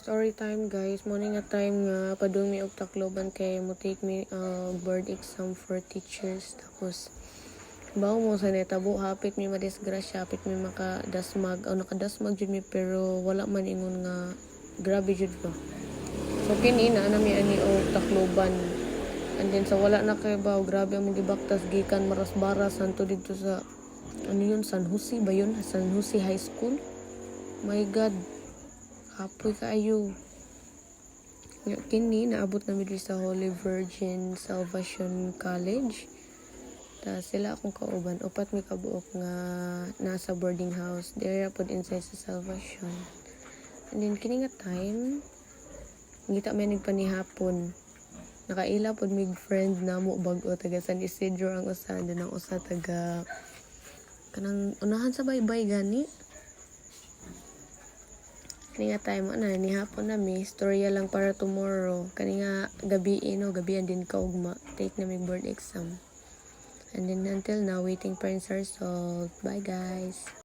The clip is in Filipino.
Story time guys, morning nga time nga padung mi og Tacloban kay mo take me board exam for teachers. Tapos bawo mo sa netabo hapit mi madisgrasya, hapit mi makadasmag o nakadasmag jud mi pero wala man ingon nga grabe jud ba. So kini na mi ani og Tacloban. And then sa wala na kay baw grabe ang gibaktas gikan Maras-Baras santo dito sa ano yun, San Jose ba yun? San Jose High School. My God, hapoy kaayo. Kini naabot na diri sa Holy Virgin Salvation College. Ta sila akong kauban, upat mi kabuok nga nasa boarding house. There pod inside sa Salvation. And then kini nga time, ngita may nagpanihapon. Nakaila pod mig friend namo bag-o taga San Isidro ang usa, din ang usa taga kanang unahan sa baybay gani. Kani nga time na ni hapon na mi storya lang para tomorrow. Kani nga gabi gabian din kaugma take na mig board exam. And then until now waiting for answer result. Bye guys.